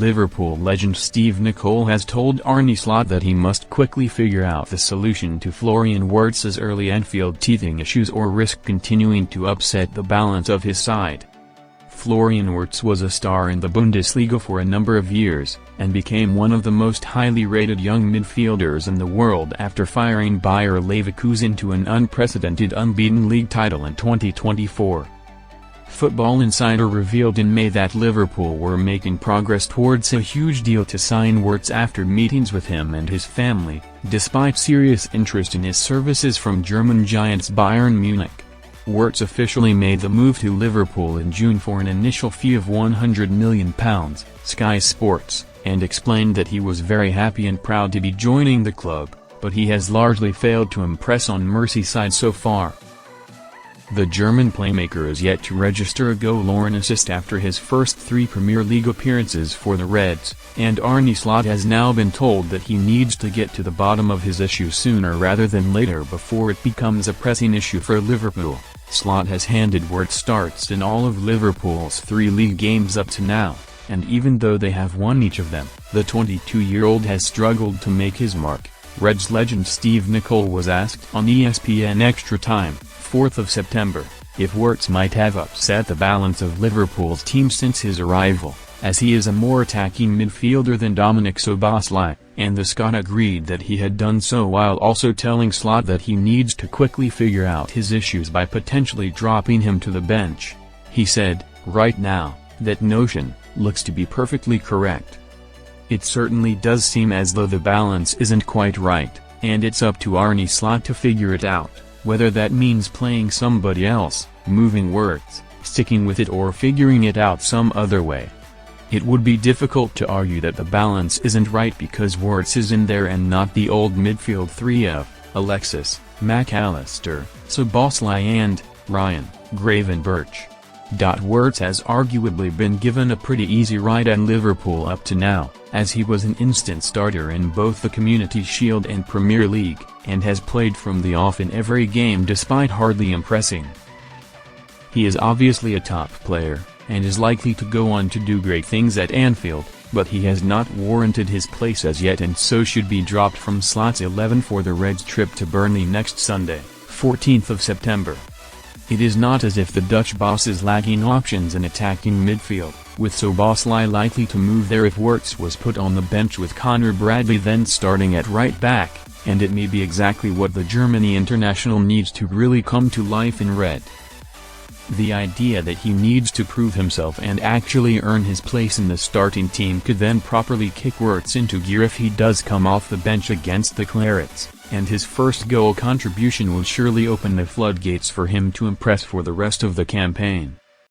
Liverpool legend Steve Nicol has told Arne Slot that he must quickly figure out the solution to Florian Wirtz's early Anfield teething issues or risk continuing to upset the balance of his side. Florian Wirtz was a star in the Bundesliga for a number of years, and became one of the most highly rated young midfielders in the world after firing Bayer Leverkusen to an unprecedented unbeaten league title in 2024. Football Insider revealed in May that Liverpool were making progress towards a huge deal to sign Wirtz after meetings with him and his family, despite serious interest in his services from German giants Bayern Munich. Wirtz officially made the move to Liverpool in June for an initial fee of £100 million, Sky Sports, and explained that he was very happy and proud to be joining the club, but he has largely failed to impress on Merseyside so far. The German playmaker is yet to register a goal or an assist after his first 3 Premier League appearances for the Reds, and Arne Slot has now been told that he needs to get to the bottom of his issue sooner rather than later before it becomes a pressing issue for Liverpool. Slot has handed Wirtz starts in all of Liverpool's 3 league games up to now, and even though they have won each of them, the 22-year-old has struggled to make his mark. Reds legend Steve Nicol was asked on ESPN Extra Time, 4th of September, if Wirtz might have upset the balance of Liverpool's team since his arrival, as he is a more attacking midfielder than Dominic Szoboszlai, and the Scot agreed that he had done so while also telling Slot that he needs to quickly figure out his issues by potentially dropping him to the bench. He said, "Right now, that notion looks to be perfectly correct. It certainly does seem as though the balance isn't quite right, and it's up to Arne Slot to figure it out, whether that means playing somebody else, moving Wirtz, sticking with it or figuring it out some other way. It would be difficult to argue that the balance isn't right because Wirtz is in there and not the old midfield 3 of Alexis, Mac Allister, Szoboszlai and Ryan Gravenberch. Wirtz has arguably been given a pretty easy ride at Liverpool up to now, as he was an instant starter in both the Community Shield and Premier League, and has played from the off in every game despite hardly impressing. He is obviously a top player, and is likely to go on to do great things at Anfield, but he has not warranted his place as yet and so should be dropped from Slot's 11 for the Reds' trip to Burnley next Sunday, 14th of September. It is not as if the Dutch boss is lacking options in attacking midfield, with Szoboszlai likely to move there if Wirtz was put on the bench with Conor Bradley then starting at right back, and it may be exactly what the Germany international needs to really come to life in red. The idea that he needs to prove himself and actually earn his place in the starting team could then properly kick Wirtz into gear if he does come off the bench against the Clarets, and his first goal contribution will surely open the floodgates for him to impress for the rest of the campaign.